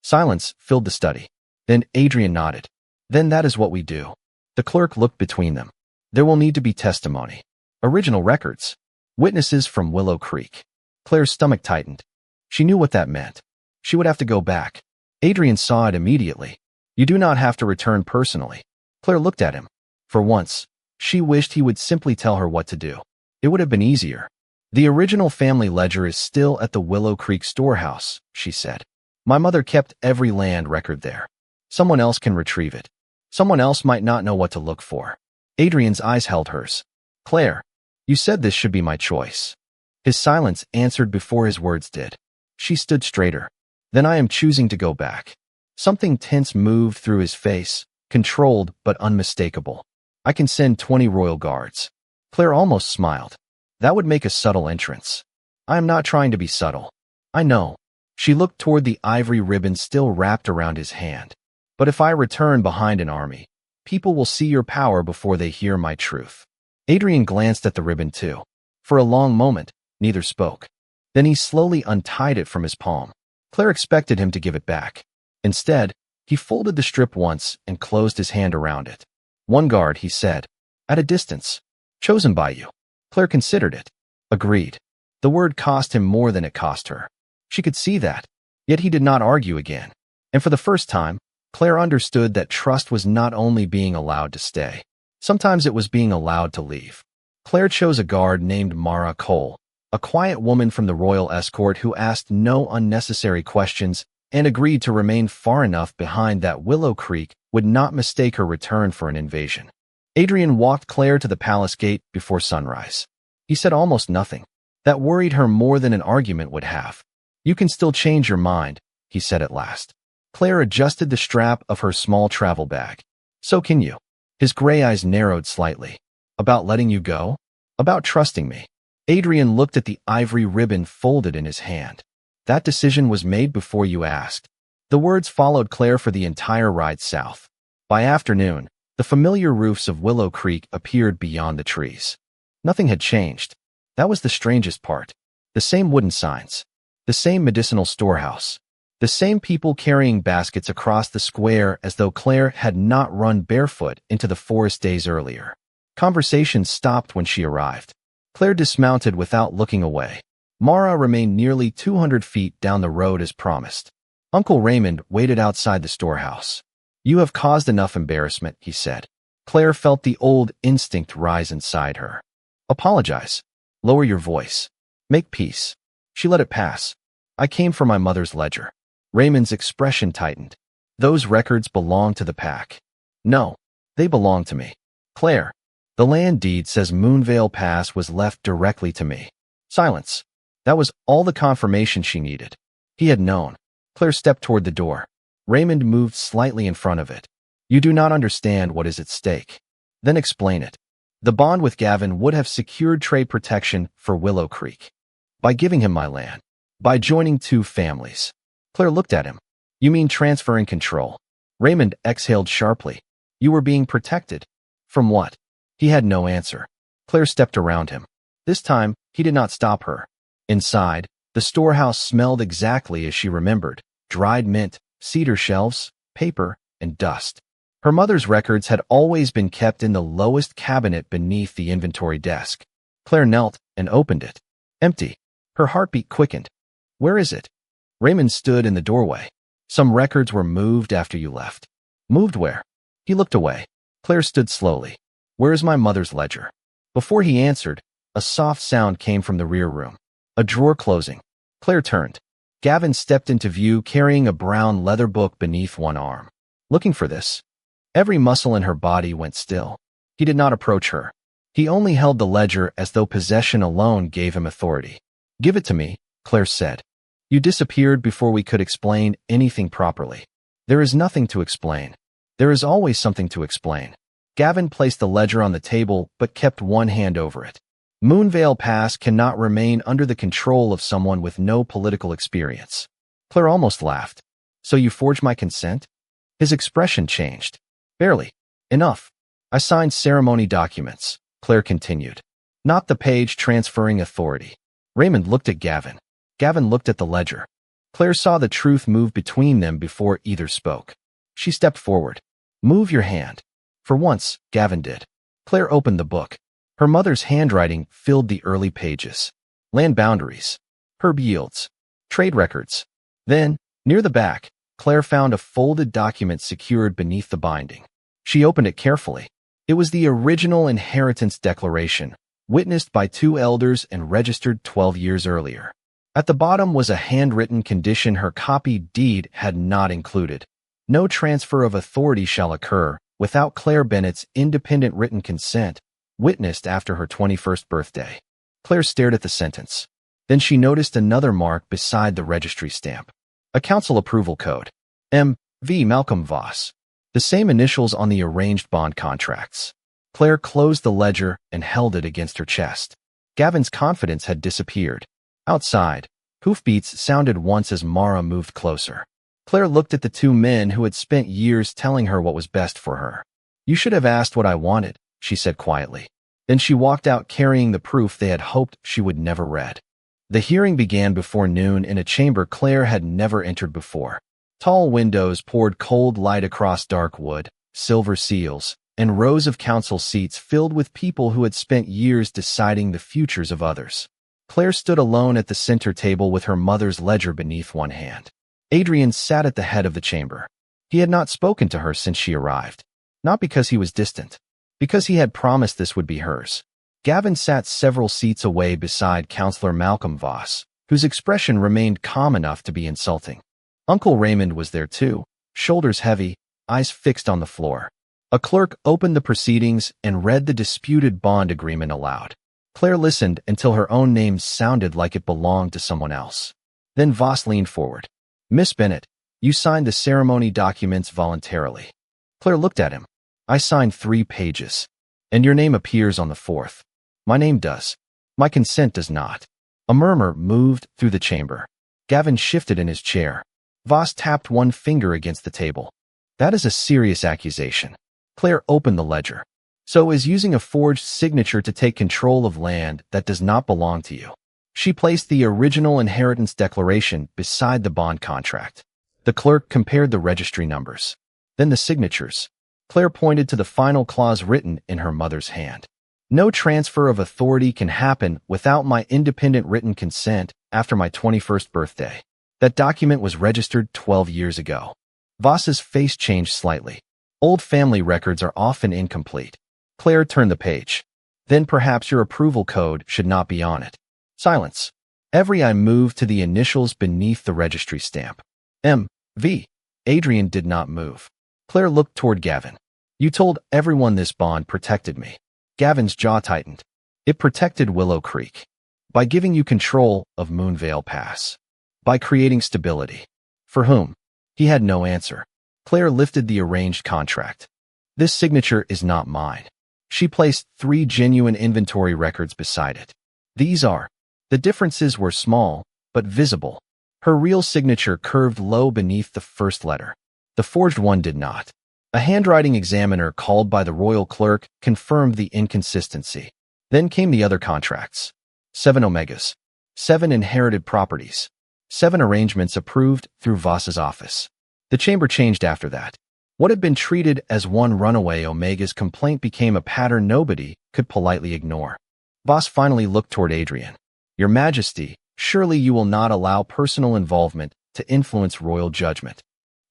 Silence filled the study. Then Adrian nodded. Then that is what we do. The clerk looked between them. There will need to be testimony. Original records. Witnesses from Willow Creek. Claire's stomach tightened. She knew what that meant. She would have to go back. Adrian saw it immediately. You do not have to return personally. Claire looked at him. For once, she wished he would simply tell her what to do. It would have been easier. The original family ledger is still at the Willow Creek storehouse, she said. My mother kept every land record there. Someone else can retrieve it. Someone else might not know what to look for. Adrian's eyes held hers. Claire, you said this should be my choice. His silence answered before his words did. She stood straighter. Then I am choosing to go back. Something tense moved through his face, controlled but unmistakable. I can send 20 royal guards. Claire almost smiled. That would make a subtle entrance. I am not trying to be subtle. I know. She looked toward the ivory ribbon still wrapped around his hand. But if I return behind an army, people will see your power before they hear my truth. Adrian glanced at the ribbon too. For a long moment, neither spoke. Then he slowly untied it from his palm. Claire expected him to give it back. Instead, he folded the strip once and closed his hand around it. One guard, he said. At a distance. Chosen by you. Claire considered it. Agreed. The word cost him more than it cost her. She could see that. Yet he did not argue again. And for the first time, Claire understood that trust was not only being allowed to stay. Sometimes it was being allowed to leave. Claire chose a guard named Mara Cole, a quiet woman from the royal escort who asked no unnecessary questions and agreed to remain far enough behind that Willow Creek would not mistake her return for an invasion. Adrian walked Claire to the palace gate before sunrise. He said almost nothing. That worried her more than an argument would have. You can still change your mind, he said at last. Claire adjusted the strap of her small travel bag. So can you. His gray eyes narrowed slightly. About letting you go? About trusting me. Adrian looked at the ivory ribbon folded in his hand. That decision was made before you asked. The words followed Claire for the entire ride south. By afternoon, the familiar roofs of Willow Creek appeared beyond the trees. Nothing had changed. That was the strangest part. The same wooden signs. The same medicinal storehouse. The same people carrying baskets across the square as though Claire had not run barefoot into the forest days earlier. Conversation stopped when she arrived. Claire dismounted without looking away. Mara remained nearly 200 feet down the road as promised. Uncle Raymond waited outside the storehouse. You have caused enough embarrassment, he said. Claire felt the old instinct rise inside her. Apologize. Lower your voice. Make peace. She let it pass. I came for my mother's ledger. Raymond's expression tightened. Those records belong to the pack. No, they belong to me. Claire, the land deed says Moonvale Pass was left directly to me. Silence. That was all the confirmation she needed. He had known. Claire stepped toward the door. Raymond moved slightly in front of it. You do not understand what is at stake. Then explain it. The bond with Gavin would have secured trade protection for Willow Creek. By giving him my land. By joining two families. Claire looked at him. You mean transferring control? Raymond exhaled sharply. You were being protected. From what? He had no answer. Claire stepped around him. This time, he did not stop her. Inside, the storehouse smelled exactly as she remembered. Dried mint, cedar shelves, paper, and dust. Her mother's records had always been kept in the lowest cabinet beneath the inventory desk. Claire knelt and opened it. Empty. Her heartbeat quickened. Where is it? Raymond stood in the doorway. Some records were moved after you left. Moved where? He looked away. Claire stood slowly. Where is my mother's ledger? Before he answered, a soft sound came from the rear room. A drawer closing. Claire turned. Gavin stepped into view carrying a brown leather book beneath one arm. Looking for this? Every muscle in her body went still. He did not approach her. He only held the ledger as though possession alone gave him authority. Give it to me, Claire said. You disappeared before we could explain anything properly. There is nothing to explain. There is always something to explain. Gavin placed the ledger on the table but kept one hand over it. Moonvale Pass cannot remain under the control of someone with no political experience. Claire almost laughed. So you forged my consent? His expression changed. Barely. Enough. I signed ceremony documents, Claire continued. not the page transferring authority. Raymond looked at Gavin. Gavin looked at the ledger. Claire saw the truth move between them before either spoke. She stepped forward. Move your hand. For once, Gavin did. Claire opened the book. Her mother's handwriting filled the early pages. Land boundaries. Herb yields. Trade records. Then, near the back, Claire found a folded document secured beneath the binding. She opened it carefully. It was the original inheritance declaration, witnessed by 2 elders and registered 12 years earlier. At the bottom was a handwritten condition her copied deed had not included. No transfer of authority shall occur without Claire Bennett's independent written consent, witnessed after her 21st birthday. Claire stared at the sentence. Then she noticed another mark beside the registry stamp. A council approval code. M.V. Malcolm Voss. The same initials on the arranged bond contracts. Claire closed the ledger and held it against her chest. Gavin's confidence had disappeared. Outside, hoofbeats sounded once as Mara moved closer. Claire looked at the 2 men who had spent years telling her what was best for her. You should have asked what I wanted, she said quietly. Then she walked out carrying the proof they had hoped she would never read. The hearing began before noon in a chamber Claire had never entered before. Tall windows poured cold light across dark wood, silver seals, and rows of council seats filled with people who had spent years deciding the futures of others. Claire stood alone at the center table with her mother's ledger beneath one hand. Adrian sat at the head of the chamber. He had not spoken to her since she arrived. Not because he was distant. Because he had promised this would be hers. Gavin sat several seats away beside Councillor Malcolm Voss, whose expression remained calm enough to be insulting. Uncle Raymond was there too, shoulders heavy, eyes fixed on the floor. A clerk opened the proceedings and read the disputed bond agreement aloud. Claire listened until her own name sounded like it belonged to someone else. Then Voss leaned forward. Miss Bennett, you signed the ceremony documents voluntarily. Claire looked at him. I signed 3 pages. And your name appears on the 4th. My name does. My consent does not. A murmur moved through the chamber. Gavin shifted in his chair. Voss tapped one finger against the table. That is a serious accusation. Claire opened the ledger. So is using a forged signature to take control of land that does not belong to you. She placed the original inheritance declaration beside the bond contract. The clerk compared the registry numbers. Then the signatures. Claire pointed to the final clause written in her mother's hand. No transfer of authority can happen without my independent written consent after my 21st birthday. That document was registered 12 years ago. Voss's face changed slightly. Old family records are often incomplete. Claire turned the page. Then perhaps your approval code should not be on it. Silence. Every eye moved to the initials beneath the registry stamp. M.V. Adrian did not move. Claire looked toward Gavin. You told everyone this bond protected me. Gavin's jaw tightened. It protected Willow Creek. By giving you control of Moonvale Pass. By creating stability. For whom? He had no answer. Claire lifted the arranged contract. This signature is not mine. She placed 3 genuine inventory records beside it. These are. The differences were small, but visible. Her real signature curved low beneath the first letter. The forged one did not. A handwriting examiner called by the royal clerk confirmed the inconsistency. Then came the other contracts. 7 omegas. 7 inherited properties. 7 arrangements approved through Voss's office. The chamber changed after that. What had been treated as one runaway omega's complaint became a pattern nobody could politely ignore. Voss finally looked toward Adrian. Your Majesty, surely you will not allow personal involvement to influence royal judgment.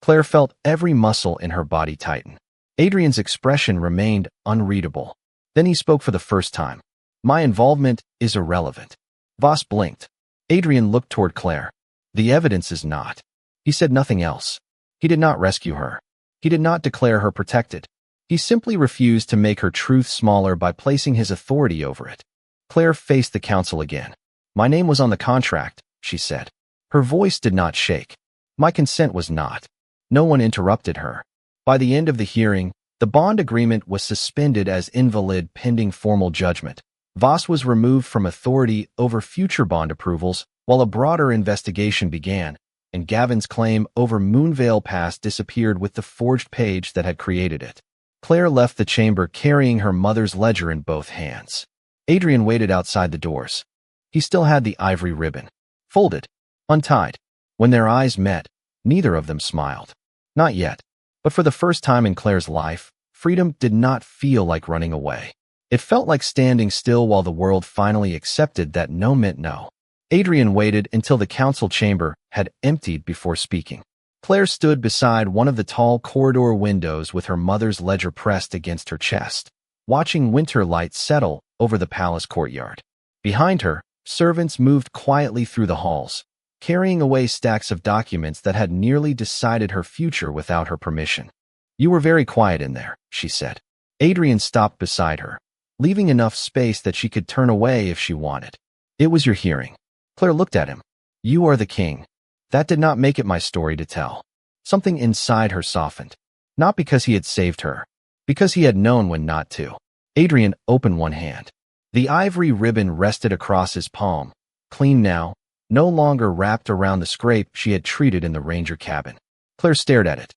Claire felt every muscle in her body tighten. Adrian's expression remained unreadable. Then he spoke for the first time. My involvement is irrelevant. Voss blinked. Adrian looked toward Claire. The evidence is not. He said nothing else. He did not rescue her. He did not declare her protected. He simply refused to make her truth smaller by placing his authority over it. Claire faced the council again. My name was on the contract, she said. Her voice did not shake. My consent was not. No one interrupted her. By the end of the hearing, the bond agreement was suspended as invalid pending formal judgment. Voss was removed from authority over future bond approvals while a broader investigation began, and Gavin's claim over Moonvale Pass disappeared with the forged page that had created it. Claire left the chamber carrying her mother's ledger in both hands. Adrian waited outside the doors. He still had the ivory ribbon, folded, untied. When their eyes met, neither of them smiled. Not yet. But for the first time in Claire's life, freedom did not feel like running away. It felt like standing still while the world finally accepted that no meant no. Adrian waited until the council chamber had emptied before speaking. Claire stood beside one of the tall corridor windows with her mother's ledger pressed against her chest, watching winter light settle over the palace courtyard. Behind her, servants moved quietly through the halls, carrying away stacks of documents that had nearly decided her future without her permission. "You were very quiet in there," she said. Adrian stopped beside her, leaving enough space that she could turn away if she wanted. "It was your hearing." Claire looked at him. "You are the king." That did not make it my story to tell. Something inside her softened. Not because he had saved her, because he had known when not to. Adrian opened one hand. The ivory ribbon rested across his palm, clean now, no longer wrapped around the scrape she had treated in the ranger cabin. Claire stared at it.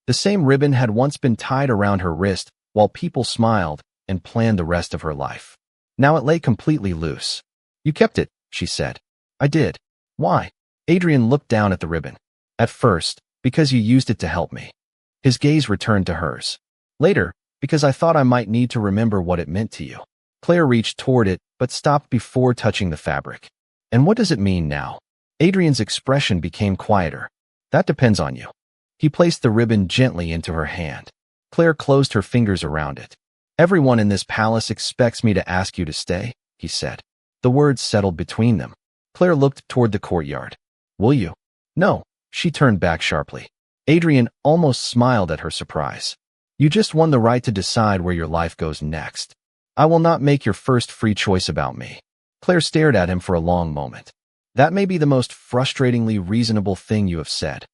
The same ribbon had once been tied around her wrist while people smiled and planned the rest of her life. Now it lay completely loose. "You kept it," she said. "I did." "Why?" Adrian looked down at the ribbon. "At first, because you used it to help me." His gaze returned to hers. "Later, because I thought I might need to remember what it meant to you." Claire reached toward it, but stopped before touching the fabric. "And what does it mean now?" Adrian's expression became quieter. "That depends on you." He placed the ribbon gently into her hand. Claire closed her fingers around it. "Everyone in this palace expects me to ask you to stay," he said. The words settled between them. Claire looked toward the courtyard. "Will you?" "No." She turned back sharply. Adrian almost smiled at her surprise. "You just won the right to decide where your life goes next. I will not make your first free choice about me." Claire stared at him for a long moment. "That may be the most frustratingly reasonable thing you have said.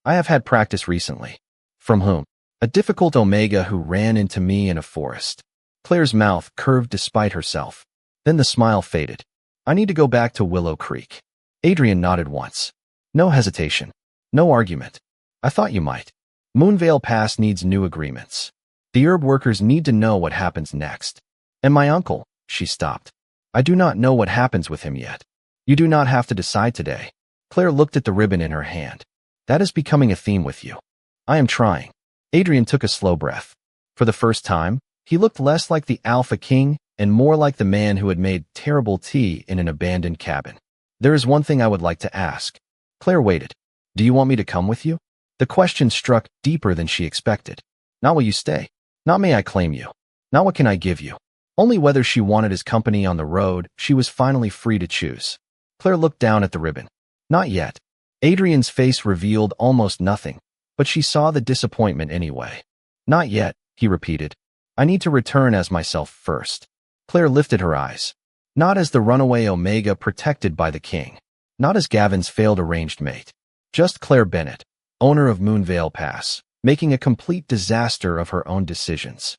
I have had practice recently." "From whom?" "A difficult Omega who ran into me in a forest." Claire's mouth curved despite herself. Then the smile faded. "I need to go back to Willow Creek." Adrian nodded once. No hesitation. No argument. "I thought you might. Moonvale Pass needs new agreements. The herb workers need to know what happens next. And my uncle," she stopped. "I do not know what happens with him yet." "You do not have to decide today." Claire looked at the ribbon in her hand. "That is becoming a theme with you." "I am trying." Adrian took a slow breath. For the first time, he looked less like the Alpha King and more like the man who had made terrible tea in an abandoned cabin. "There is one thing I would like to ask." Claire waited. "Do you want me to come with you?" The question struck deeper than she expected. Not will you stay? Not may I claim you? Not what can I give you? Only whether she wanted his company on the road, she was finally free to choose. Claire looked down at the ribbon. Not yet. Adrian's face revealed almost nothing, but she saw the disappointment anyway. Not yet, he repeated. I need to return as myself first. Claire lifted her eyes. Not as the runaway Omega protected by the king. Not as Gavin's failed arranged mate. Just Claire Bennett, owner of Moonvale Pass, making a complete disaster of her own decisions.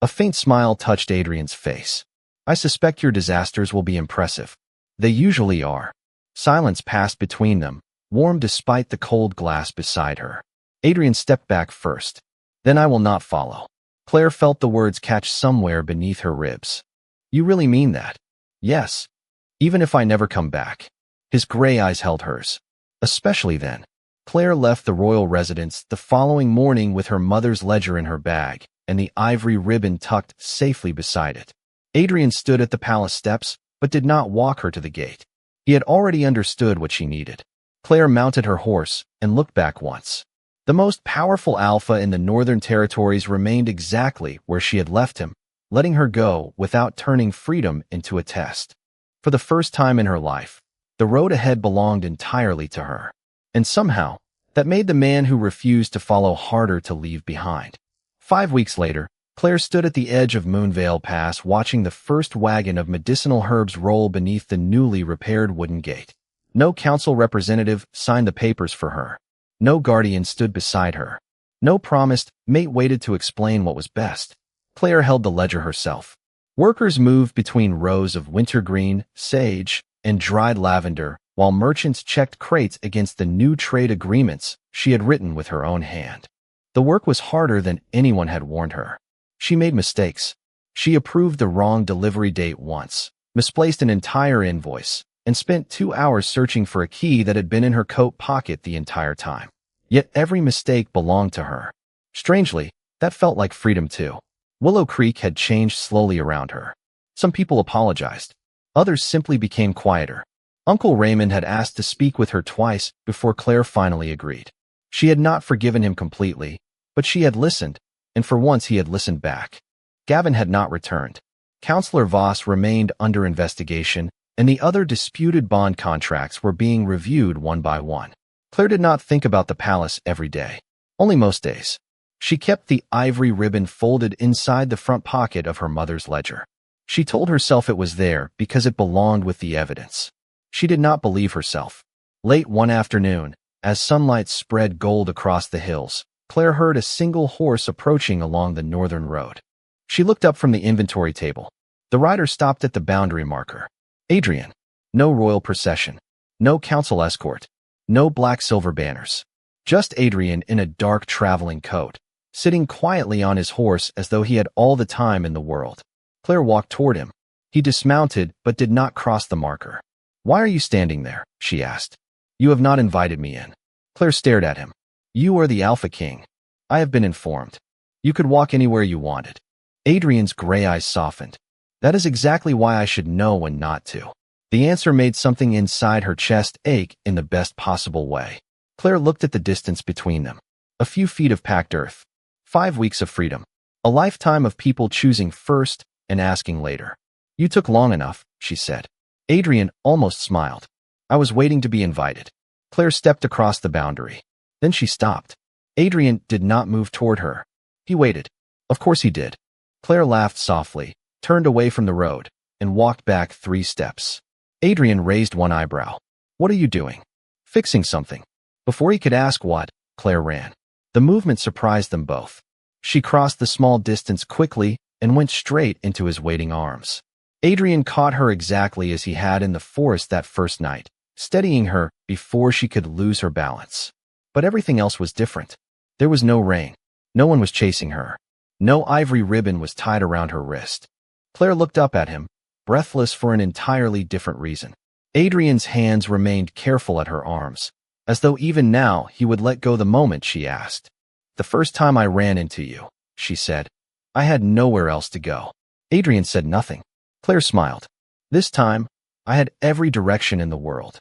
A faint smile touched Adrian's face. I suspect your disasters will be impressive. They usually are. Silence passed between them, warm despite the cold glass beside her. Adrian stepped back first. Then I will not follow. Claire felt the words catch somewhere beneath her ribs. You really mean that? Yes. Even if I never come back. His gray eyes held hers. Especially then. Claire left the royal residence the following morning with her mother's ledger in her bag and the ivory ribbon tucked safely beside it. Adrian stood at the palace steps, but did not walk her to the gate. He had already understood what she needed. Claire mounted her horse and looked back once. The most powerful alpha in the Northern Territories remained exactly where she had left him, letting her go without turning freedom into a test. For the first time in her life, the road ahead belonged entirely to her. And somehow, that made the man who refused to follow harder to leave behind. 5 weeks later, Claire stood at the edge of Moonvale Pass watching the first wagon of medicinal herbs roll beneath the newly repaired wooden gate. No council representative signed the papers for her. No guardian stood beside her. No promised mate waited to explain what was best. Claire held the ledger herself. Workers moved between rows of wintergreen, sage, and dried lavender, while merchants checked crates against the new trade agreements she had written with her own hand. The work was harder than anyone had warned her. She made mistakes. She approved the wrong delivery date once, misplaced an entire invoice, and spent 2 hours searching for a key that had been in her coat pocket the entire time. Yet every mistake belonged to her. Strangely, that felt like freedom too. Willow Creek had changed slowly around her. Some people apologized. Others simply became quieter. Uncle Raymond had asked to speak with her twice before Claire finally agreed. She had not forgiven him completely, but she had listened, and for once he had listened back. Gavin had not returned. Counselor Voss remained under investigation, and the other disputed bond contracts were being reviewed one by one. Claire did not think about the palace every day, only most days. She kept the ivory ribbon folded inside the front pocket of her mother's ledger. She told herself it was there because it belonged with the evidence. She did not believe herself. Late one afternoon, as sunlight spread gold across the hills, Claire heard a single horse approaching along the northern road. She looked up from the inventory table. The rider stopped at the boundary marker. Adrian. No royal procession. No council escort. No black-silver banners. Just Adrian in a dark traveling coat, sitting quietly on his horse as though he had all the time in the world. Claire walked toward him. He dismounted but did not cross the marker. "Why are you standing there?" she asked. "You have not invited me in." Claire stared at him. "You are the Alpha King. I have been informed. You could walk anywhere you wanted." Adrian's gray eyes softened. "That is exactly why I should know when not to." The answer made something inside her chest ache in the best possible way. Claire looked at the distance between them. A few feet of packed earth. 5 weeks of freedom. A lifetime of people choosing first and asking later. "You took long enough," she said. Adrian almost smiled. "I was waiting to be invited." Claire stepped across the boundary. Then she stopped. Adrian did not move toward her. He waited. Of course he did. Claire laughed softly, turned away from the road, and walked back 3 steps. Adrian raised one eyebrow. "What are you doing?" "Fixing something." Before he could ask what, Claire ran. The movement surprised them both. She crossed the small distance quickly and went straight into his waiting arms. Adrian caught her exactly as he had in the forest that first night, steadying her before she could lose her balance. But everything else was different. There was no rain. No one was chasing her. No ivory ribbon was tied around her wrist. Claire looked up at him, breathless for an entirely different reason. Adrian's hands remained careful at her arms, as though even now he would let go the moment she asked. "The first time I ran into you," she said, "I had nowhere else to go." Adrian said nothing. Claire smiled. "This time, I had every direction in the world."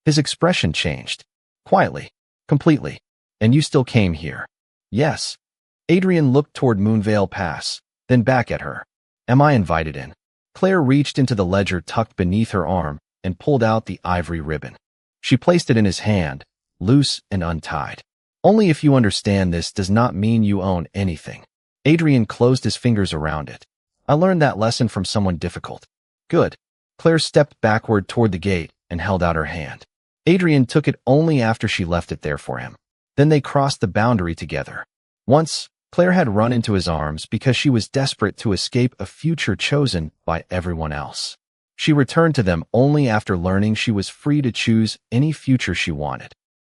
His expression changed. "Quietly. Completely. And you still came here." "Yes." Adrian looked toward Moonvale Pass, then back at her. "Am I invited in?" Claire reached into the ledger tucked beneath her arm and pulled out the ivory ribbon. She placed it in his hand, loose and untied. "Only if you understand this does not mean you own anything." Adrian closed his fingers around it. "I learned that lesson from someone difficult." "Good." Claire stepped backward toward the gate and held out her hand. Adrian took it only after she left it there for him. Then they crossed the boundary together. Once, Claire had run into his arms because she was desperate to escape a future chosen by everyone else. She returned to them only after learning she was free to choose any future she wanted.